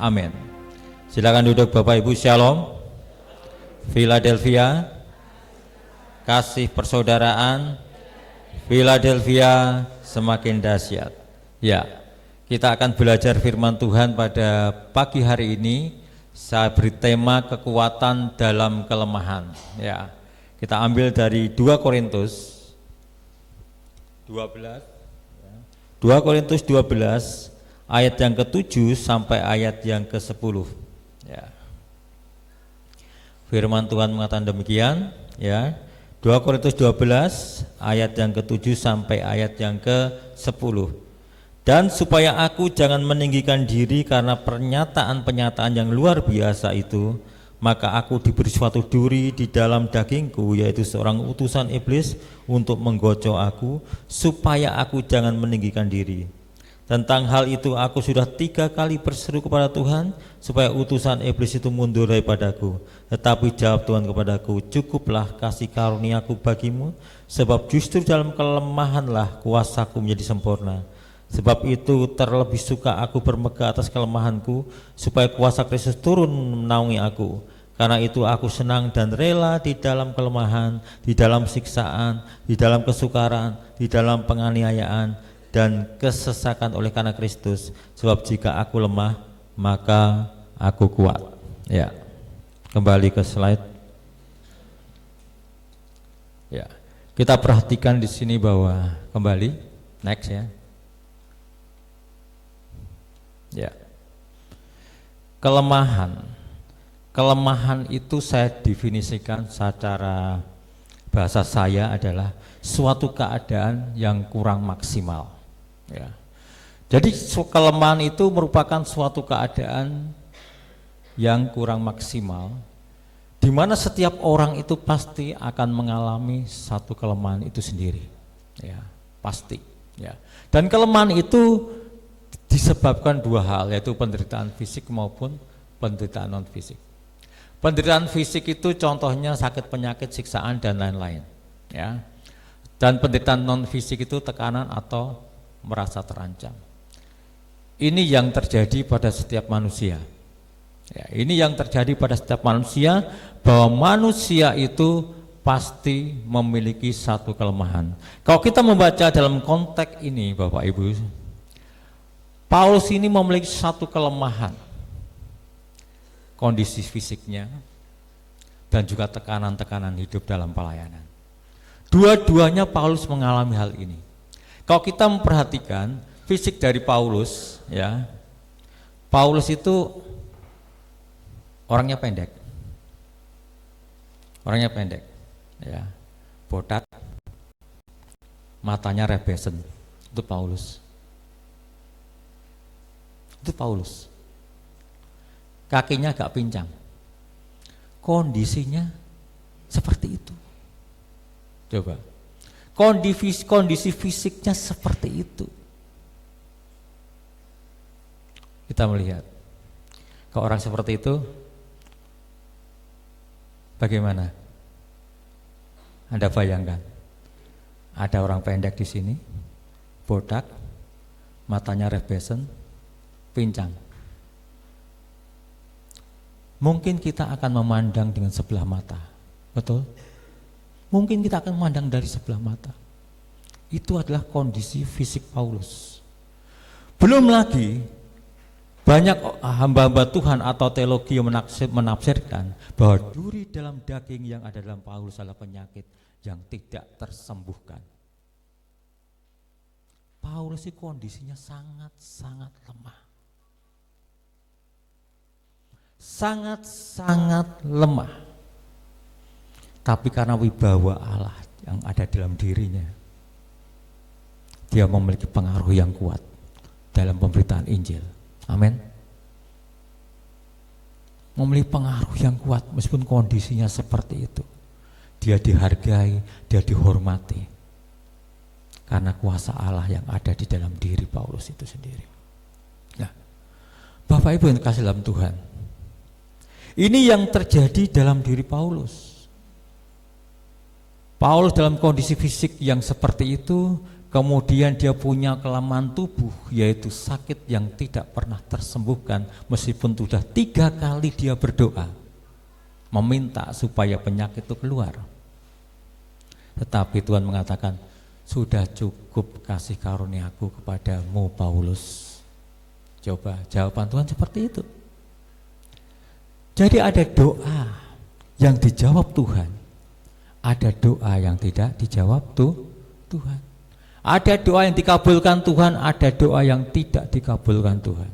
Amin. Silakan duduk Bapak Ibu. Shalom. Philadelphia, kasih persaudaraan Philadelphia semakin dahsyat. Ya, kita akan belajar firman Tuhan pada pagi hari ini. Saya beri tema kekuatan dalam kelemahan. Ya, kita ambil dari 2 Korintus 12, 2 Korintus 12 ayat yang ke-7 sampai ayat yang ke-10. Ya. Firman Tuhan mengatakan demikian, ya. 2 Korintus 12 ayat yang ke-7 sampai ayat yang ke-10. Dan supaya aku jangan meninggikan diri karena pernyataan-pernyataan yang luar biasa itu, maka aku diberi suatu duri di dalam dagingku, yaitu seorang utusan iblis untuk menggocok aku, supaya aku jangan meninggikan diri. Tentang hal itu aku sudah 3 kali berseru kepada Tuhan, supaya utusan iblis itu mundur daripadaku. Tetapi jawab Tuhan kepadaku, cukuplah kasih karuniaku bagimu, sebab justru dalam kelemahanlah kuasaku menjadi sempurna. Sebab itu terlebih suka aku bermegah atas kelemahanku, supaya kuasa Kristus turun menaungi aku. Karena itu aku senang dan rela di dalam kelemahan, di dalam siksaan, di dalam kesukaran, di dalam penganiayaan, dan kesesakan oleh karena Kristus. Sebab jika aku lemah, maka aku kuat. Ya, kembali ke slide. Ya, kita perhatikan di sini bahwa kembali, next ya. Ya, kelemahan itu saya definisikan secara bahasa saya adalah suatu keadaan yang kurang maksimal. Ya, jadi kelemahan itu merupakan suatu keadaan yang kurang maksimal, di mana setiap orang itu pasti akan mengalami satu kelemahan itu sendiri. Ya, pasti. Ya, dan kelemahan itu disebabkan 2 hal, yaitu penderitaan fisik maupun penderitaan non fisik. Penderitaan fisik itu contohnya sakit penyakit, siksaan dan lain-lain, ya. Dan penderitaan non fisik itu tekanan atau merasa terancam. Ini yang terjadi pada setiap manusia. Ya, ini yang terjadi pada setiap manusia, bahwa manusia itu pasti memiliki satu kelemahan. Kalau kita membaca dalam konteks ini, Bapak Ibu, Paulus ini memiliki satu kelemahan, kondisi fisiknya dan juga tekanan-tekanan hidup dalam pelayanan. Dua-duanya Paulus mengalami hal ini. Kalau kita memperhatikan fisik dari Paulus, ya, Paulus itu orangnya pendek, ya, botak, matanya rebesen, itu Paulus. Itu Paulus. Kakinya agak pincang. Kondisinya seperti itu. Coba. Kondisi fisiknya seperti itu. Kita melihat. Kalau orang seperti itu bagaimana? Anda bayangkan. Ada orang pendek di sini, botak, matanya rebesen, pincang. Mungkin kita akan memandang dengan sebelah mata, betul? Mungkin kita akan memandang dari sebelah mata. Itu adalah kondisi fisik Paulus. Belum lagi banyak hamba-hamba Tuhan atau teologi yang menafsirkan bahwa duri dalam daging yang ada dalam Paulus adalah penyakit yang tidak tersembuhkan. Paulus itu kondisinya sangat-sangat lemah. Sangat-sangat lemah. Tapi karena wibawa Allah yang ada dalam dirinya, dia memiliki pengaruh yang kuat dalam pemberitaan Injil. Amin. Memiliki pengaruh yang kuat meskipun kondisinya seperti itu. Dia dihargai, dia dihormati karena kuasa Allah yang ada di dalam diri Paulus itu sendiri. Nah, Bapak Ibu yang dikasihi dalam Tuhan, ini yang terjadi dalam diri Paulus. Paulus dalam kondisi fisik yang seperti itu, kemudian dia punya kelemahan tubuh, yaitu sakit yang tidak pernah tersembuhkan, meskipun sudah 3 kali dia berdoa meminta supaya penyakit itu keluar. Tetapi Tuhan mengatakan, sudah cukup kasih karuniaku kepadamu Paulus. Coba jawaban Tuhan seperti itu. Jadi ada doa yang dijawab Tuhan, ada doa yang tidak dijawab Tuhan. Ada doa yang dikabulkan Tuhan, ada doa yang tidak dikabulkan Tuhan.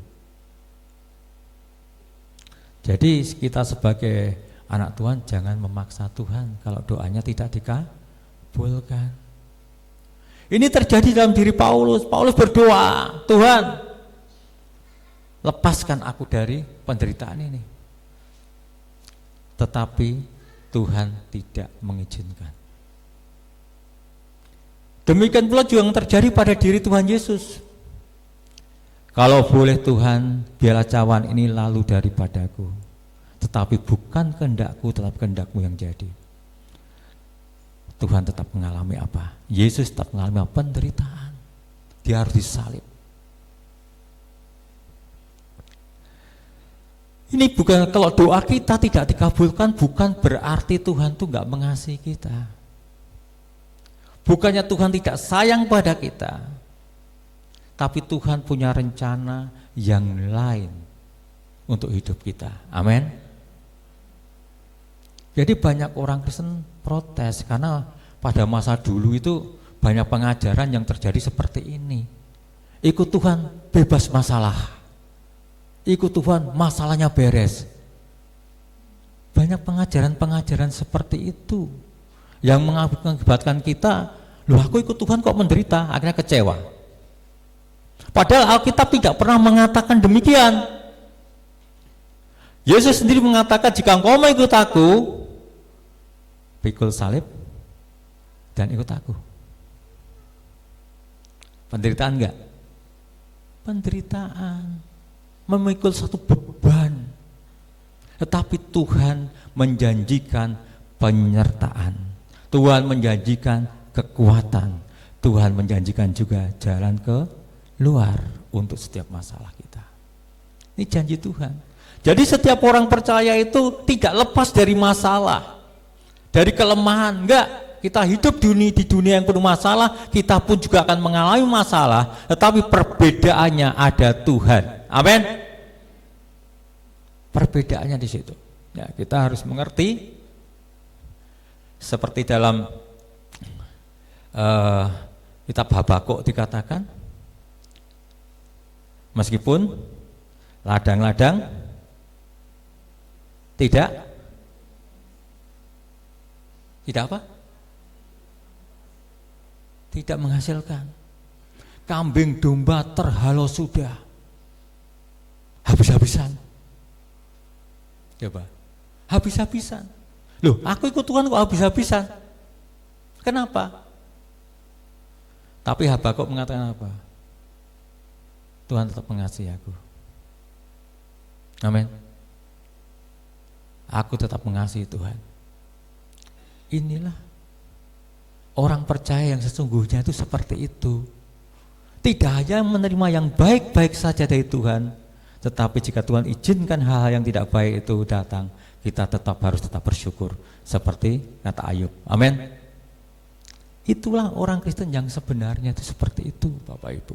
Jadi kita sebagai anak Tuhan jangan memaksa Tuhan kalau doanya tidak dikabulkan. Ini terjadi dalam diri Paulus. Paulus berdoa, Tuhan, lepaskan aku dari penderitaan ini. Tetapi Tuhan tidak mengizinkan. Demikian pula juga yang terjadi pada diri Tuhan Yesus. Kalau boleh Tuhan, biarlah cawan ini lalu daripadaku. Tetapi bukan kehendakku, tetapi kehendakmu yang jadi. Tuhan tetap mengalami apa? Yesus tetap mengalami penderitaan. Dia harus disalib. Ini bukan, kalau doa kita tidak dikabulkan, bukan berarti Tuhan itu enggak mengasihi kita. Bukannya Tuhan tidak sayang pada kita, tapi Tuhan punya rencana yang lain untuk hidup kita. Amin. Jadi banyak orang Kristen protes karena pada masa dulu itu banyak pengajaran yang terjadi seperti ini. Ikut Tuhan bebas masalah. Ikut Tuhan masalahnya beres. Banyak pengajaran-pengajaran seperti itu yang mengakibatkan kita, loh aku ikut Tuhan kok menderita, akhirnya kecewa. Padahal Alkitab tidak pernah mengatakan demikian. Yesus sendiri mengatakan, jika engkau mau ikut aku, pikul salib dan ikut aku. Penderitaan enggak? Penderitaan, memikul satu beban. Tetapi Tuhan menjanjikan penyertaan. Tuhan menjanjikan kekuatan. Tuhan menjanjikan juga jalan ke luar untuk setiap masalah kita. Ini janji Tuhan. Jadi setiap orang percaya itu tidak lepas dari masalah, dari kelemahan. Enggak, kita hidup di dunia yang penuh masalah, kita pun juga akan mengalami masalah, tetapi perbedaannya ada Tuhan. Amin. Perbedaannya di situ. Ya, kita harus mengerti seperti dalam kitab Habakuk dikatakan, meskipun ladang-ladang tidak apa? Tidak menghasilkan. Kambing domba terhalau sudah. Habis-habisan. Coba. Habis-habisan. Loh, aku ikut Tuhan kok habis-habisan? Kenapa? Tapi Habakuk mengatakan apa? Tuhan tetap mengasihi aku. Amin. Aku tetap mengasihi Tuhan. Inilah orang percaya yang sesungguhnya itu seperti itu. Tidak hanya menerima yang baik-baik saja dari Tuhan, tetapi jika Tuhan izinkan hal-hal yang tidak baik itu datang, kita harus tetap bersyukur. Seperti kata Ayub. Amin. Itulah orang Kristen yang sebenarnya itu seperti itu, Bapak Ibu.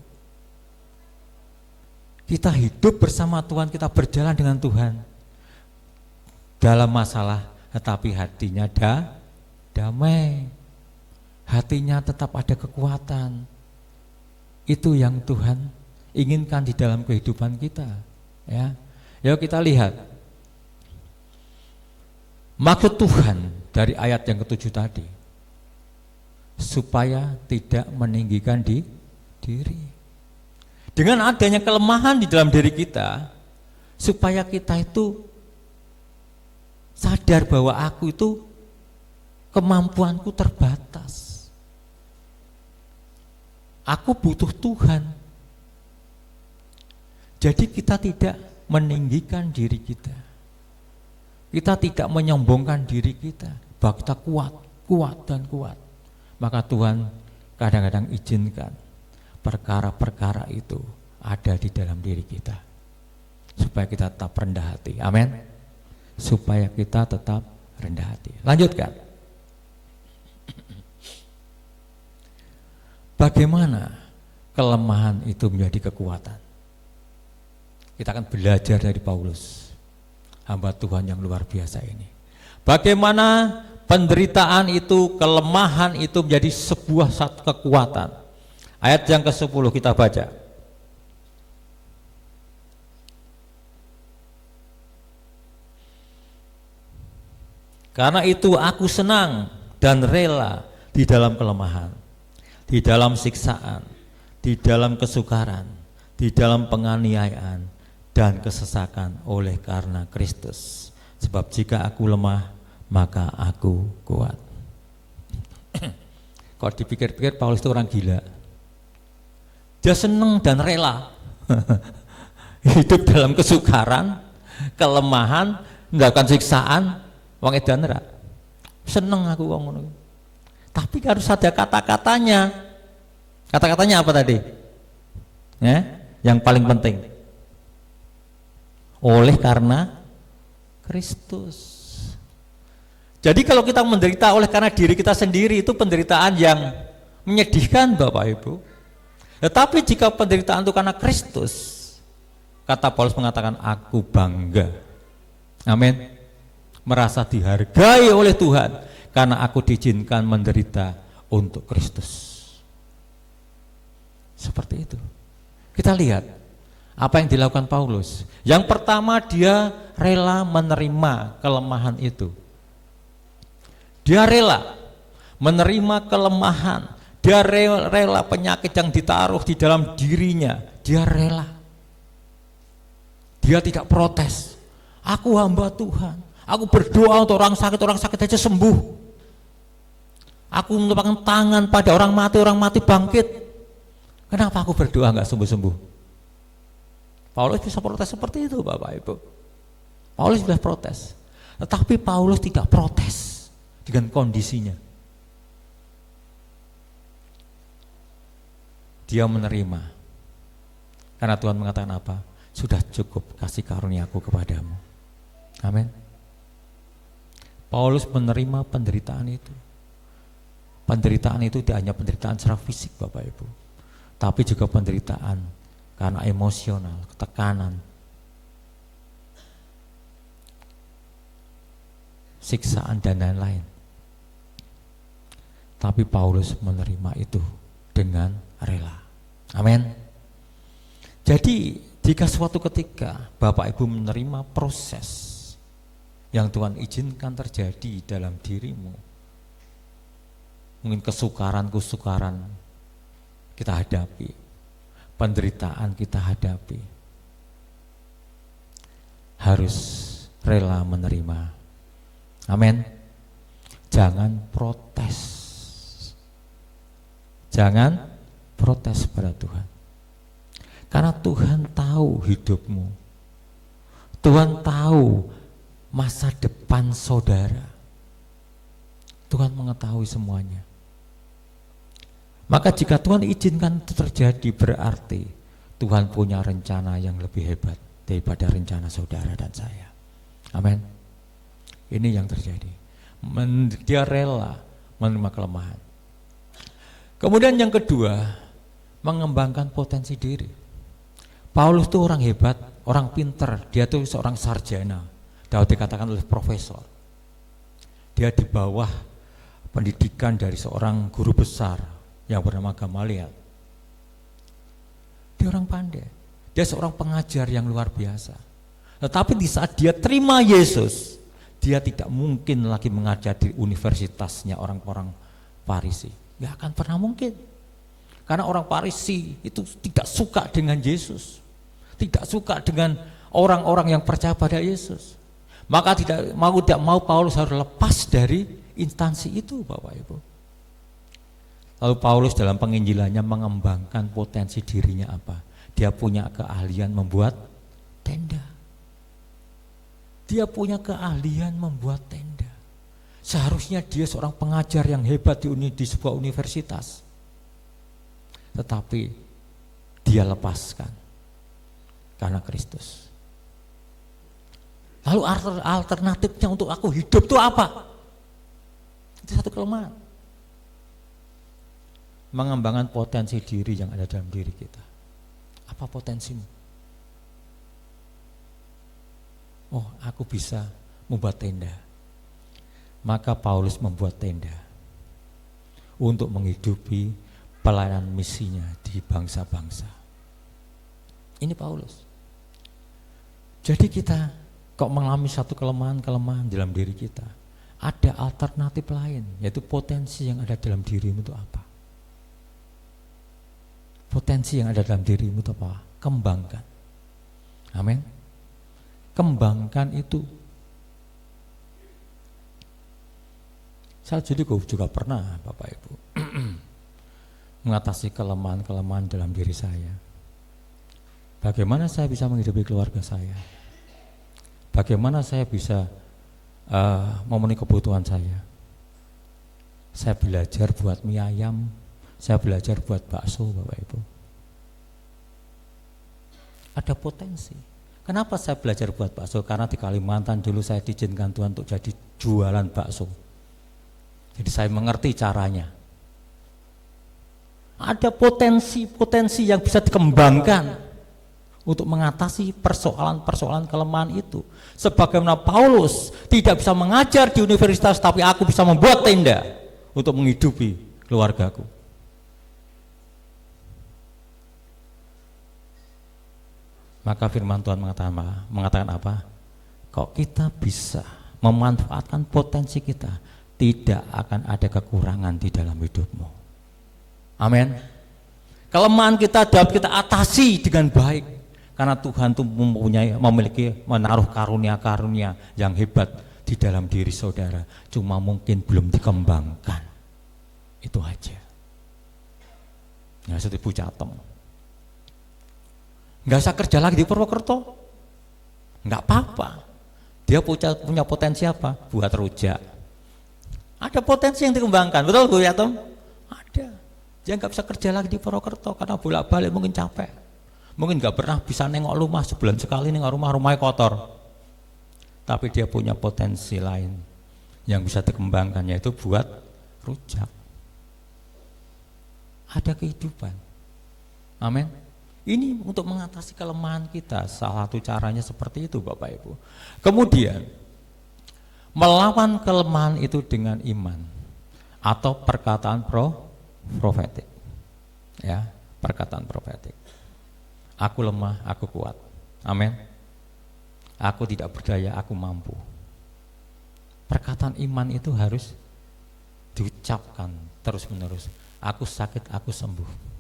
Kita hidup bersama Tuhan, kita berjalan dengan Tuhan dalam masalah, tetapi hatinya damai, hatinya tetap ada kekuatan. Itu yang Tuhan inginkan di dalam kehidupan kita. Ya, yuk kita lihat maksud Tuhan dari ayat yang ke-7 tadi, supaya tidak meninggikan diri. Dengan adanya kelemahan di dalam diri kita, supaya kita itu sadar bahwa aku itu kemampuanku terbatas. Aku butuh Tuhan. Jadi kita tidak meninggikan diri kita. Kita tidak menyombongkan diri kita bahwa kita kuat dan kuat. Maka Tuhan kadang-kadang izinkan perkara-perkara itu ada di dalam diri kita, supaya kita tetap rendah hati. Amin. Supaya kita tetap rendah hati. Lanjutkan. Bagaimana kelemahan itu menjadi kekuatan? Kita akan belajar dari Paulus, hamba Tuhan yang luar biasa ini. Bagaimana penderitaan itu, kelemahan itu menjadi sebuah satu kekuatan. Ayat yang ke-10 kita baca. Karena itu aku senang dan rela di dalam kelemahan, di dalam siksaan, di dalam kesukaran, di dalam penganiayaan dan kesesakan oleh karena Kristus. Sebab jika aku lemah, maka aku kuat. Kalau dipikir-pikir Paulus itu orang gila. Dia senang dan rela hidup dalam kesukaran, kelemahan, melakukan siksaan, wong edan ra. Seneng aku wong ngono. Tapi harus ada kata-katanya. Kata-katanya apa tadi? Yang paling penting. Oleh karena Kristus. Jadi kalau kita menderita oleh karena diri kita sendiri, itu penderitaan yang menyedihkan Bapak Ibu. Tetapi jika penderitaan itu karena Kristus, kata Paulus mengatakan aku bangga. Amin. Merasa dihargai oleh Tuhan karena aku diizinkan menderita untuk Kristus. Seperti itu. Kita lihat apa yang dilakukan Paulus. Yang pertama, dia rela menerima kelemahan itu. Dia rela menerima kelemahan. Dia rela penyakit yang ditaruh di dalam dirinya. Dia rela. Dia tidak protes. Aku hamba Tuhan. Aku berdoa untuk orang sakit aja sembuh. Aku melupakkan tangan pada orang mati bangkit. Kenapa aku berdoa nggak sembuh-sembuh? Paulus bisa protes seperti itu Bapak Ibu. Paulus bisa protes. Tetapi Paulus tidak protes dengan kondisinya. Dia menerima. Karena Tuhan mengatakan apa? Sudah cukup kasih karunia-Ku kepadamu. Amin. Paulus menerima penderitaan itu. Penderitaan itu tidak hanya penderitaan secara fisik Bapak Ibu, tapi juga penderitaan karena emosional, ketekanan, siksaan dan lain-lain. Tapi Paulus menerima itu dengan rela. Amin. Jadi jika suatu ketika Bapak Ibu menerima proses yang Tuhan izinkan terjadi dalam dirimu, mungkin kesukaran kita hadapi, penderitaan kita hadapi, harus rela menerima. Amin. Jangan protes. Jangan protes pada Tuhan. Karena Tuhan tahu hidupmu. Tuhan tahu masa depan saudara. Tuhan mengetahui semuanya. Maka jika Tuhan izinkan itu terjadi, berarti Tuhan punya rencana yang lebih hebat daripada rencana saudara dan saya. Amin. Ini yang terjadi. Dia rela menerima kelemahan. Kemudian yang kedua, mengembangkan potensi diri. Paulus itu orang hebat, orang pinter. Dia itu seorang sarjana, dapat dikatakan oleh profesor. Dia di bawah pendidikan dari seorang guru besar yang bernama Gamaliel. Dia orang pandai. Dia seorang pengajar yang luar biasa. Tetapi di saat dia terima Yesus, dia tidak mungkin lagi mengajar di universitasnya orang-orang Farisi. Gak akan pernah mungkin. Karena orang Farisi itu tidak suka dengan Yesus, tidak suka dengan orang-orang yang percaya pada Yesus. Maka tidak mau Paulus harus lepas dari instansi itu Bapak Ibu. Lalu Paulus dalam penginjilannya mengembangkan potensi dirinya apa? Dia punya keahlian membuat tenda. Dia punya keahlian membuat tenda. Seharusnya dia seorang pengajar yang hebat di sebuah universitas. tetapi dia lepaskan karena Kristus. Lalu alternatifnya untuk aku hidup itu apa? Itu satu kelemahan. Mengembangkan potensi diri yang ada dalam diri kita. Apa potensimu? Oh, aku bisa membuat tenda. Maka Paulus membuat tenda untuk menghidupi pelayanan misinya di bangsa-bangsa. Ini Paulus. Jadi kita kok mengalami satu kelemahan-kelemahan dalam diri kita, ada alternatif lain, yaitu potensi yang ada dalam dirimu itu apa? Potensi yang ada dalam dirimu itu apa? Kembangkan. Amin. Kembangkan itu. Saya juga pernah, Bapak Ibu, mengatasi kelemahan-kelemahan dalam diri saya. Bagaimana saya bisa menghidupi keluarga saya? Bagaimana saya bisa memenuhi kebutuhan saya? Saya belajar buat mie ayam, saya belajar buat bakso, Bapak Ibu. Ada potensi. Kenapa saya belajar buat bakso? Karena di Kalimantan dulu saya diizinkan Tuhan untuk jadi jualan bakso. Jadi saya mengerti caranya. Ada potensi-potensi yang bisa dikembangkan untuk mengatasi persoalan-persoalan kelemahan itu. Sebagaimana Paulus tidak bisa mengajar di universitas, tapi aku bisa membuat tenda untuk menghidupi keluargaku. Maka firman Tuhan mengatakan apa? Kok kita bisa memanfaatkan potensi kita, tidak akan ada kekurangan di dalam hidupmu. Amin. Kelemahan kita dapat kita atasi dengan baik, karena Tuhan itu menaruh karunia-karunia yang hebat di dalam diri saudara, cuma mungkin belum dikembangkan. Itu aja. Nggak usah Ibu Catem. Nggak usah kerja lagi di Purwokerto, nggak apa-apa. Dia punya potensi apa? Buat rujak. Ada potensi yang dikembangkan, betul Bu Yatom? Ada. Dia nggak bisa kerja lagi di Purwokerto karena bolak-balik mungkin capek, mungkin nggak pernah bisa nengok rumah, sebulan sekali nengok rumahnya kotor. Tapi dia punya potensi lain yang bisa dikembangkan, yaitu buat rujak. Ada kehidupan. Amin. Ini untuk mengatasi kelemahan kita, salah satu caranya seperti itu Bapak Ibu. Kemudian melawan kelemahan itu dengan iman atau perkataan profetik. Ya, perkataan profetik. Aku lemah, aku kuat. Amin. Aku tidak berdaya, aku mampu. Perkataan iman itu harus diucapkan terus-menerus. Aku sakit, aku sembuh.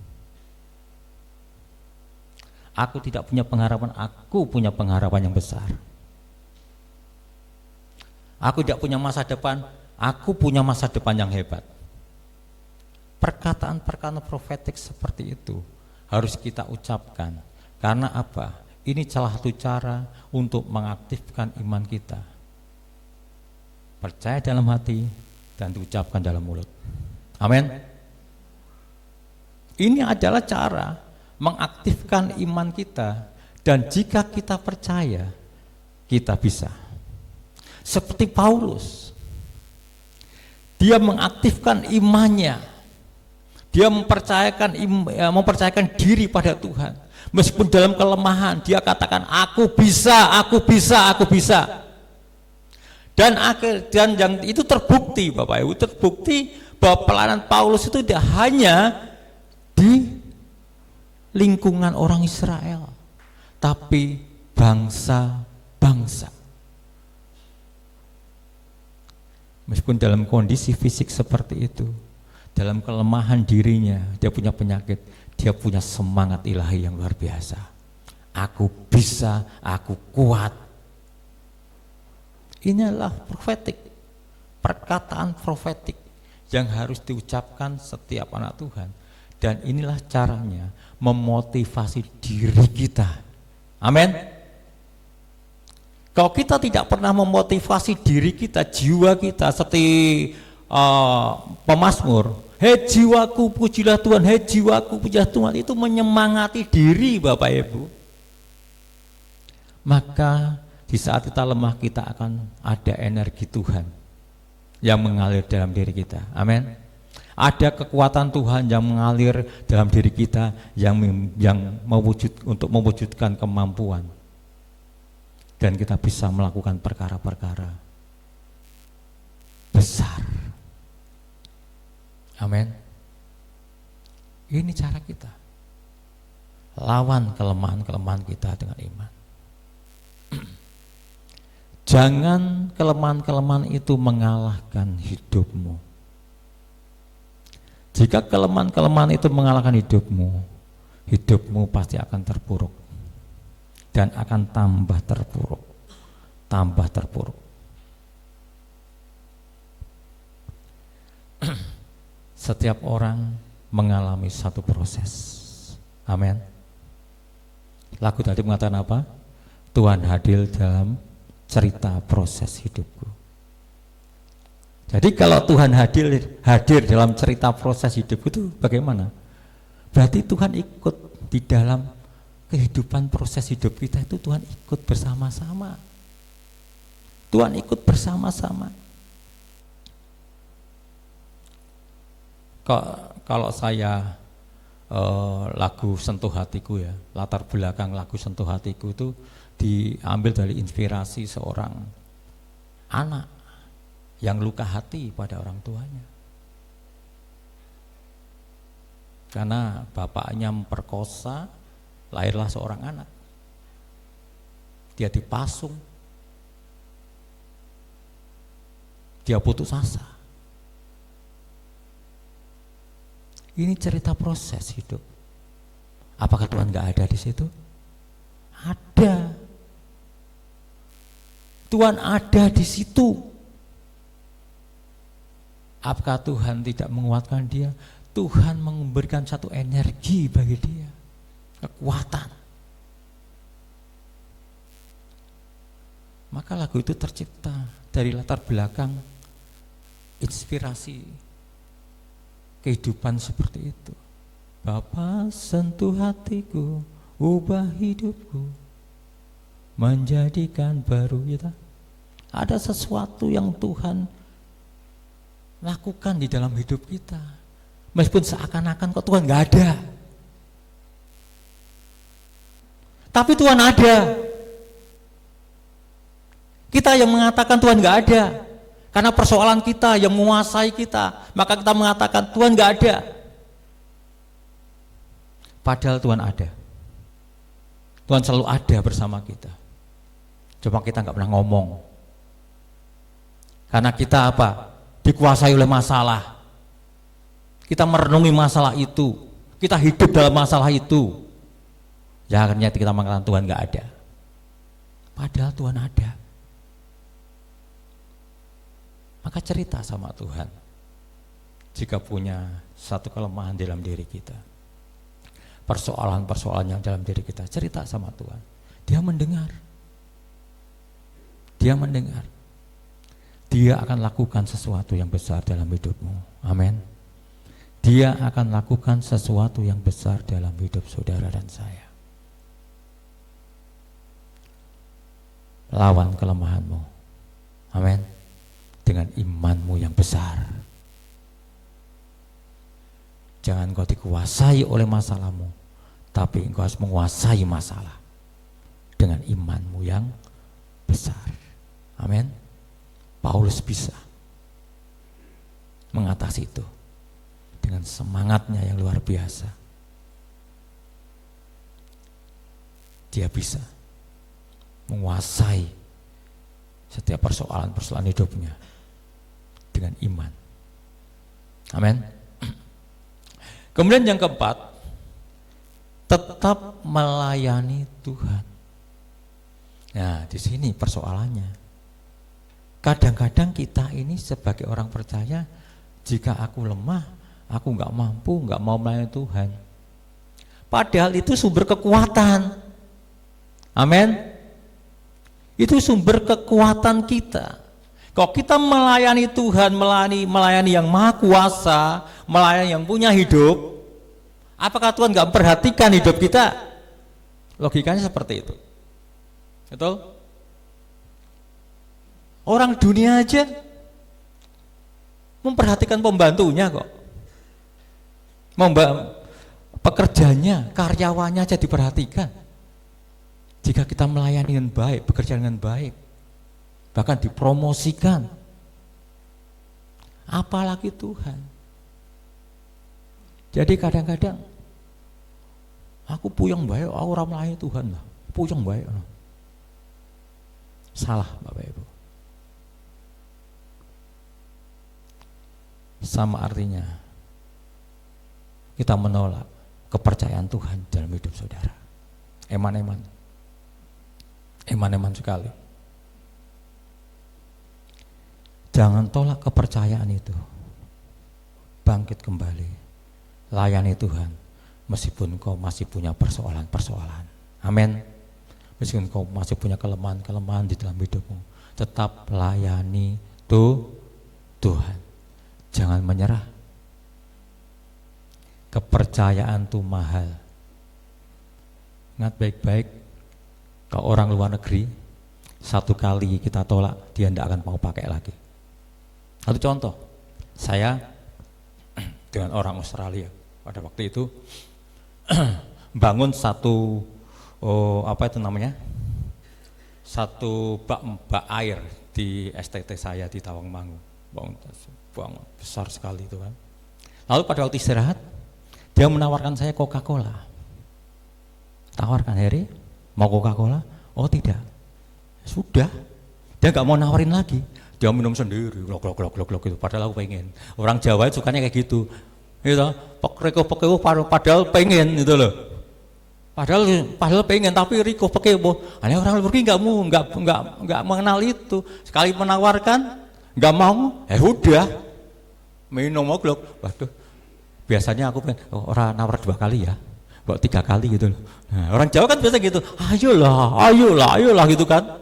Aku tidak punya pengharapan, aku punya pengharapan yang besar. Aku tidak punya masa depan, aku punya masa depan yang hebat. Perkataan-perkataan profetik seperti itu harus kita ucapkan. Karena apa? Ini salah satu cara untuk mengaktifkan iman kita. Percaya dalam hati dan diucapkan dalam mulut. Amin. Ini adalah cara mengaktifkan iman kita, dan jika kita percaya, kita bisa. Seperti Paulus, dia mengaktifkan imannya, dia mempercayakan diri pada Tuhan. Meskipun dalam kelemahan, dia katakan, aku bisa, aku bisa, aku bisa. Dan yang itu terbukti, Bapak Ibu, terbukti bahwa pelayanan Paulus itu tidak hanya di lingkungan orang Israel, tapi bangsa-bangsa. Meskipun dalam kondisi fisik seperti itu, dalam kelemahan dirinya, dia punya penyakit, dia punya semangat ilahi yang luar biasa. Aku bisa, aku kuat. Inilah profetik, perkataan profetik yang harus diucapkan setiap anak Tuhan. Dan inilah caranya memotivasi diri kita. Amin. Kalau kita tidak pernah memotivasi diri kita, jiwa kita, seperti pemazmur, Hei jiwaku pujilah Tuhan, hei jiwaku pujilah Tuhan, itu menyemangati diri Bapak Ibu. Maka di saat kita lemah, kita akan ada energi Tuhan yang mengalir dalam diri kita. Amin. Ada kekuatan Tuhan yang mengalir dalam diri kita yang untuk mewujudkan kemampuan, dan kita bisa melakukan perkara-perkara besar. Amin. Ini cara kita lawan kelemahan-kelemahan kita dengan iman. Jangan kelemahan-kelemahan itu mengalahkan hidupmu. Jika kelemahan-kelemahan itu mengalahkan hidupmu, hidupmu pasti akan terpuruk dan akan tambah terpuruk, tambah terpuruk. Setiap orang mengalami satu proses. Amin. Lagu tadi mengatakan apa? Tuhan hadir dalam cerita proses hidupku. Jadi kalau Tuhan hadir dalam cerita proses hidupku itu bagaimana? Berarti Tuhan ikut di dalam kehidupan proses hidup kita, itu Tuhan ikut bersama-sama. Tuhan ikut bersama-sama. Kalau saya lagu Sentuh Hatiku ya, latar belakang lagu Sentuh Hatiku itu diambil dari inspirasi seorang anak yang luka hati pada orang tuanya. Karena bapaknya memperkosa, lahirlah seorang anak. Dia dipasung, dia putus asa. Ini cerita proses hidup. Apakah Tuhan nggak ada di situ? Ada. Tuhan ada di situ. Apakah Tuhan tidak menguatkan dia? Tuhan memberikan satu energi bagi dia, kekuatan. Maka lagu itu tercipta dari latar belakang inspirasi kehidupan seperti itu. Bapa, sentuh hatiku, ubah hidupku, menjadikan baru kita. Ada sesuatu yang Tuhan lakukan di dalam hidup kita, meskipun seakan-akan kok Tuhan nggak ada, tapi Tuhan ada. Kita yang mengatakan Tuhan nggak ada, karena persoalan kita yang menguasai kita, maka kita mengatakan Tuhan nggak ada. Padahal Tuhan ada. Tuhan selalu ada bersama kita. Cuma kita nggak pernah ngomong, karena kita apa? Dikuasai oleh masalah. Kita merenungi masalah itu, kita hidup dalam masalah itu. Ya akhirnya kita mengatakan Tuhan nggak ada. Padahal Tuhan ada. Maka cerita sama Tuhan. Jika punya satu kelemahan dalam diri kita, persoalan-persoalan yang dalam diri kita, cerita sama Tuhan. Dia mendengar. Dia mendengar. Dia akan lakukan sesuatu yang besar dalam hidupmu. Amin. Dia akan lakukan sesuatu yang besar dalam hidup saudara dan saya. Lawan kelemahanmu. Amin. Dengan imanmu yang besar. Jangan kau dikuasai oleh masalahmu, tapi engkau harus menguasai masalah dengan imanmu yang besar. Amin. Paulus bisa mengatasi itu dengan semangatnya yang luar biasa. Dia bisa menguasai setiap persoalan-persoalan hidupnya dengan iman. Amin. Kemudian yang keempat, tetap melayani Tuhan. Nah, di sini persoalannya. Kadang-kadang kita ini sebagai orang percaya, jika aku lemah, aku nggak mampu, nggak mau melayani Tuhan. Padahal itu sumber kekuatan. Amin. Itu sumber kekuatan kita. Kok kita melayani Tuhan, melayani yang maha kuasa, melayani yang punya hidup, apakah Tuhan nggak memperhatikan hidup kita? Logikanya seperti itu. Betul? Orang dunia aja memperhatikan pembantunya kok. Pekerjanya, karyawannya aja diperhatikan. Jika kita melayani dengan baik, bekerja dengan baik, bahkan dipromosikan, apalagi Tuhan. Jadi kadang-kadang aku puyeng baik, aku ora melayani Tuhan lah, puyeng baik. Salah Bapak Ibu. Sama artinya kita menolak kepercayaan Tuhan dalam hidup saudara. Eman-eman sekali. Jangan tolak kepercayaan itu. Bangkit kembali, layani Tuhan meskipun kau masih punya persoalan-persoalan. Amin. Meskipun kau masih punya kelemahan-kelemahan di dalam hidupmu, tetap layani Tuhan. Jangan menyerah. Kepercayaan itu mahal. Ingat baik-baik, ke orang luar negeri, satu kali kita tolak, dia tidak akan mau pakai lagi. Satu contoh, saya dengan orang Australia pada waktu itu bangun satu satu bak air di STT saya di Tawangmangu, buang besar sekali itu kan. Lalu pada waktu istirahat dia menawarkan saya Coca-Cola. Tawarkan, Heri, mau Coca-Cola? Oh tidak. Sudah, dia nggak mau nawarin lagi. Dia minum sendiri, glok gitu. Padahal aku pengen. Orang Jawa sukanya kayak gitu. Gitu, pekeu padahal pengen gitu loh. Padahal pengen, tapi riko pekeu. Hanya orang luar negeri nggak mengenal itu. Sekali menawarkan, nggak mau. Udah, minum glok. Waduh, biasanya aku pengen, orang nawar 2 kali ya, buat 3 kali gitu loh. Nah, orang Jawa kan biasa gitu. Ayolah gitu kan.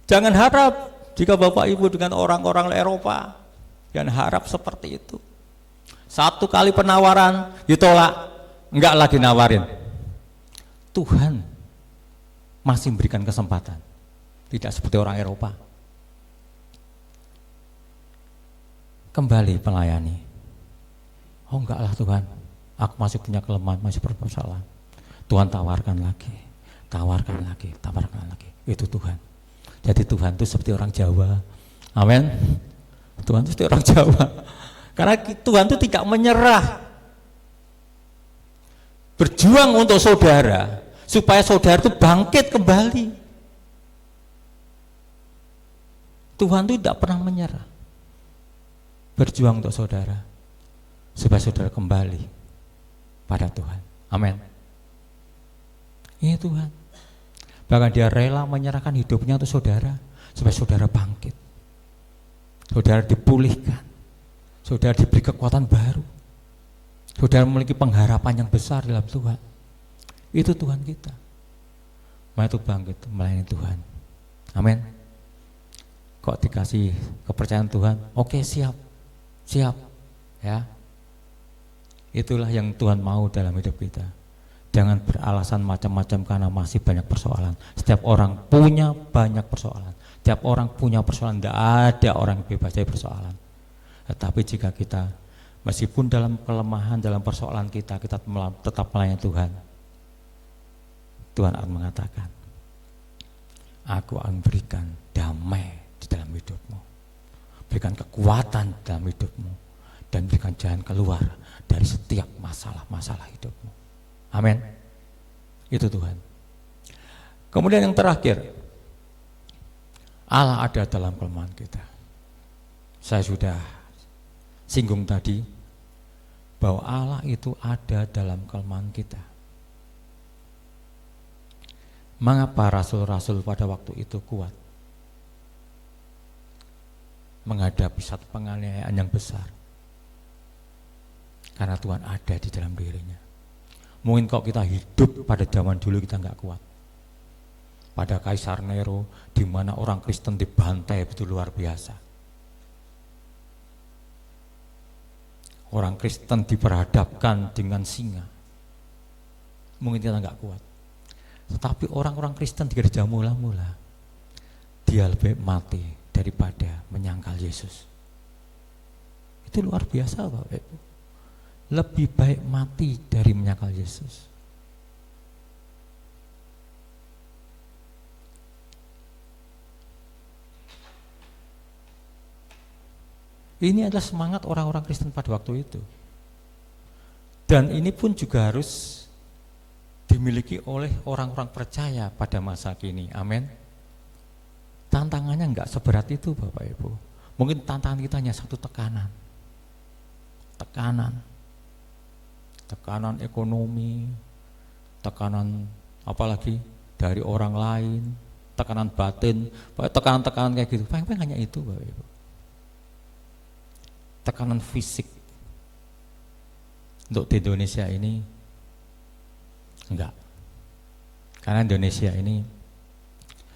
Jangan harap jika Bapak Ibu dengan orang-orang Eropa, jangan harap seperti itu. 1 kali penawaran ditolak, enggak lagi nawarin. Tuhan masih memberikan kesempatan, tidak seperti orang Eropa. Kembali melayani. Oh enggak lah Tuhan, aku masih punya kelemahan, masih bermasalah. Tuhan tawarkan lagi. Itu Tuhan. Jadi Tuhan itu seperti orang Jawa. Amin. Tuhan itu seperti orang Jawa. Karena Tuhan itu tidak menyerah. Berjuang untuk saudara, supaya saudara itu bangkit kembali. Tuhan itu tidak pernah menyerah. Berjuang untuk saudara, supaya saudara kembali pada Tuhan. Amin. Ini Tuhan. Bahkan dia rela menyerahkan hidupnya untuk saudara, supaya saudara bangkit, saudara dipulihkan, saudara diberi kekuatan baru, saudara memiliki pengharapan yang besar dalam Tuhan. Itu Tuhan kita. Mari itu bangkit melayani Tuhan. Amin. Kok dikasih kepercayaan Tuhan? Oke, siap ya. Itulah yang Tuhan mau dalam hidup kita. Jangan beralasan macam-macam karena masih banyak persoalan. Setiap orang punya banyak persoalan. Setiap orang punya persoalan, tidak ada orang yang bebas dari persoalan. Tetapi jika kita meskipun dalam kelemahan, dalam persoalan kita tetap melayani Tuhan, Tuhan akan mengatakan, aku akan berikan damai di dalam hidupmu, berikan kekuatan dalam hidupmu, dan berikan jalan keluar dari setiap masalah-masalah hidupmu. Amin. Itu Tuhan. Kemudian yang terakhir, Allah ada dalam kelemahan kita. Saya sudah singgung tadi bahwa Allah itu ada dalam kelemahan kita. Mengapa rasul-rasul pada waktu itu kuat menghadapi satu penganiayaan yang besar? Karena Tuhan ada di dalam dirinya. Mungkin kalau kita hidup pada zaman dulu kita nggak kuat. pada Kaisar Nero, di mana orang Kristen dibantai begitu luar biasa. Orang Kristen diperhadapkan dengan singa. Mungkin kita nggak kuat. Tetapi orang-orang Kristen di gereja mula-mula, dia lebih mati daripada menyangkal Yesus. Itu luar biasa Bapak Ibu. Lebih baik mati dari menyangkal Yesus. Ini adalah semangat orang-orang Kristen pada waktu itu. Dan ini pun juga harus dimiliki oleh orang-orang percaya pada masa kini. Amin. Tantangannya enggak seberat itu Bapak Ibu. Mungkin tantangan kita hanya satu, tekanan. Tekanan ekonomi, tekanan apalagi dari orang lain, tekanan batin, tekanan-tekanan kayak gitu. Paling hanya itu Bapak Ibu. Tekanan fisik untuk di Indonesia ini enggak, karena Indonesia ini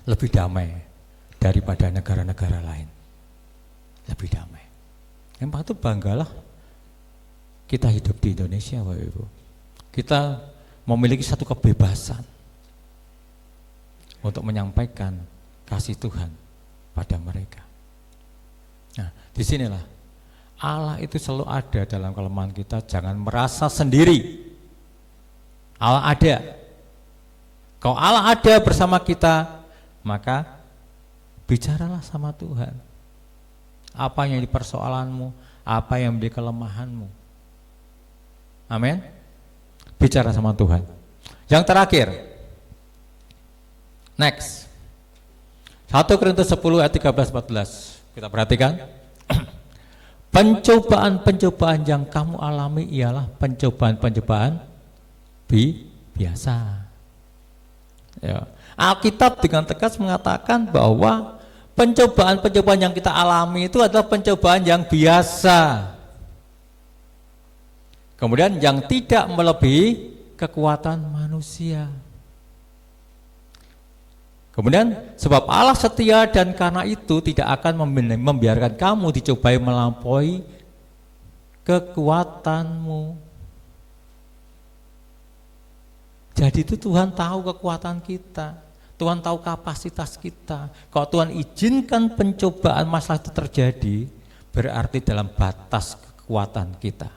lebih damai daripada negara-negara lain, lebih damai. Yang patut banggalah kita hidup di Indonesia Bapak Ibu. Kita memiliki satu kebebasan untuk menyampaikan kasih Tuhan pada mereka. Nah, disinilah Allah itu selalu ada dalam kelemahan kita. Jangan merasa sendiri. Allah ada. Kalau Allah ada bersama kita, maka bicaralah sama Tuhan. Apa yang di persoalanmu, apa yang menjadi kelemahanmu. Amin. Bicara sama Tuhan. Yang terakhir, next, 1 Korintus 10 ayat 13-14. Kita perhatikan. Pencobaan-pencobaan yang kamu alami ialah pencobaan-pencobaan biasa. Ya. Alkitab dengan tegas mengatakan bahwa pencobaan-pencobaan yang kita alami itu adalah pencobaan yang biasa. Kemudian yang tidak melebihi kekuatan manusia. Kemudian sebab Allah setia dan karena itu tidak akan membiarkan kamu dicobai melampaui kekuatanmu. Jadi itu Tuhan tahu kekuatan kita, Tuhan tahu kapasitas kita. Kalau Tuhan izinkan pencobaan masalah itu terjadi, berarti dalam batas kekuatan kita.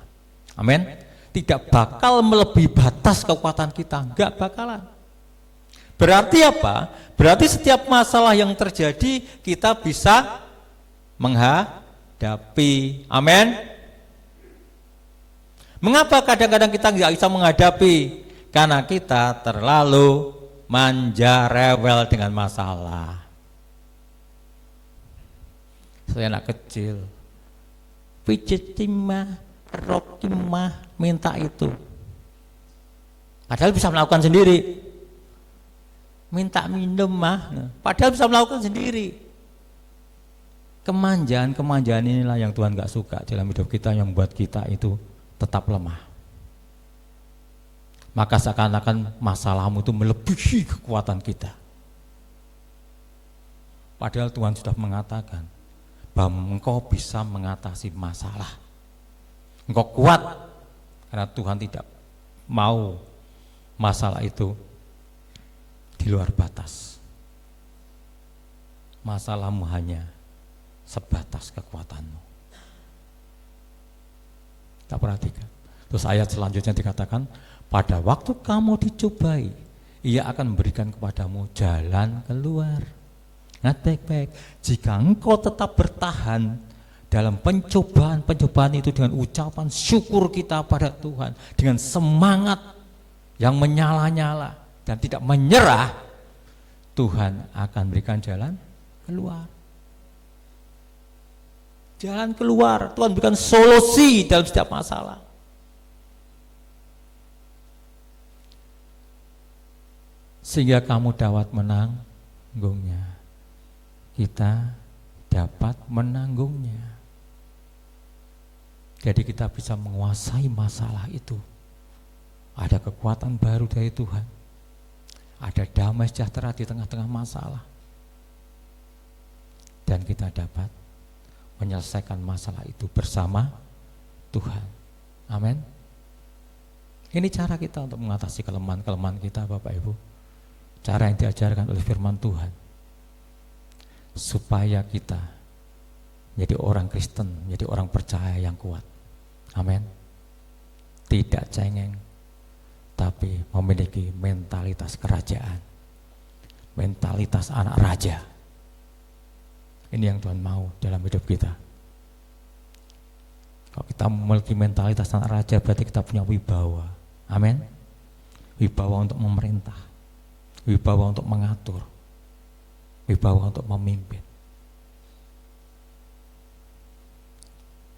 Amin. Tidak bakal melebihi batas kekuatan kita, enggak bakalan. Berarti apa? Berarti setiap masalah yang terjadi kita bisa menghadapi. Amin. Mengapa kadang-kadang kita nggak bisa menghadapi? Karena kita terlalu manja, rewel dengan masalah. Saya anak kecil, pijit timah, rok timah, minta itu. Padahal bisa melakukan sendiri. Minta minum mah, padahal bisa melakukan sendiri. Kemanjaan inilah yang Tuhan gak suka dalam hidup kita, yang membuat kita itu tetap lemah. Maka seakan-akan masalahmu itu melebihi kekuatan kita. Padahal Tuhan sudah mengatakan bahwa engkau bisa mengatasi masalah. Engkau kuat karena Tuhan tidak mau masalah itu di luar batas. Masalahmu hanya sebatas kekuatanmu. Kita perhatikan. Terus ayat selanjutnya dikatakan, pada waktu kamu dicobai, Ia akan memberikan kepadamu jalan keluar. Ingat baik-baik, jika engkau tetap bertahan dalam pencobaan-pencobaan itu dengan ucapan syukur kita pada Tuhan, dengan semangat yang menyala-nyala dan tidak menyerah, Tuhan akan berikan jalan keluar. Jalan keluar, Tuhan berikan solusi dalam setiap masalah. Sehingga kamu dapat menanggungnya. Kita dapat menanggungnya. Jadi kita bisa menguasai masalah itu. Ada kekuatan baru dari Tuhan. ada damai sejahtera di tengah-tengah masalah, dan kita dapat menyelesaikan masalah itu bersama Tuhan. Amin. Ini cara kita untuk mengatasi kelemahan-kelemahan kita, Bapak Ibu. Cara yang diajarkan oleh firman Tuhan, supaya kita menjadi orang Kristen, menjadi orang percaya yang kuat. Amin. Tidak cengeng, tapi memiliki mentalitas kerajaan, mentalitas anak raja. Ini yang Tuhan mau dalam hidup kita. Kalau kita memiliki mentalitas anak raja, berarti kita punya wibawa. Amin. Wibawa untuk memerintah, wibawa untuk mengatur, wibawa untuk memimpin.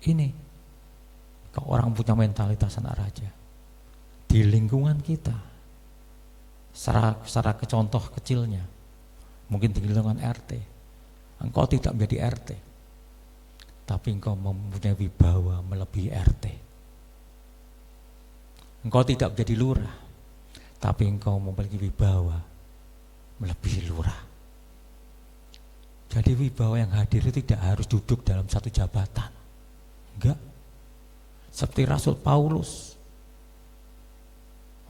Ini kalau orang punya mentalitas anak raja di lingkungan kita, secara contoh kecilnya, mungkin di lingkungan RT, engkau tidak menjadi RT, tapi engkau mempunyai wibawa melebihi RT. Engkau tidak menjadi lurah, tapi engkau memiliki wibawa melebihi lurah. Jadi wibawa yang hadir itu tidak harus duduk dalam satu jabatan. Enggak. Seperti Rasul Paulus,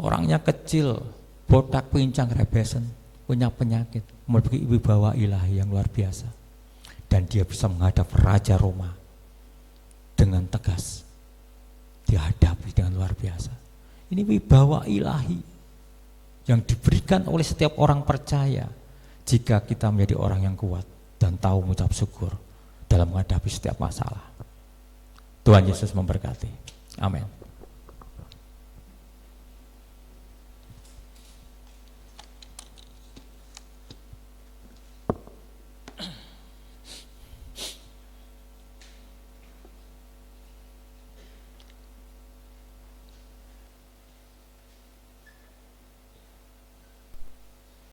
orangnya kecil, botak, pincang, rebesen, punya penyakit, memiliki wibawa ilahi yang luar biasa, dan dia bisa menghadap Raja Roma dengan tegas, dihadapi dengan luar biasa. Ini wibawa ilahi yang diberikan oleh setiap orang percaya jika kita menjadi orang yang kuat dan tahu mengucap syukur dalam menghadapi setiap masalah. Tuhan Yesus memberkati. Amin.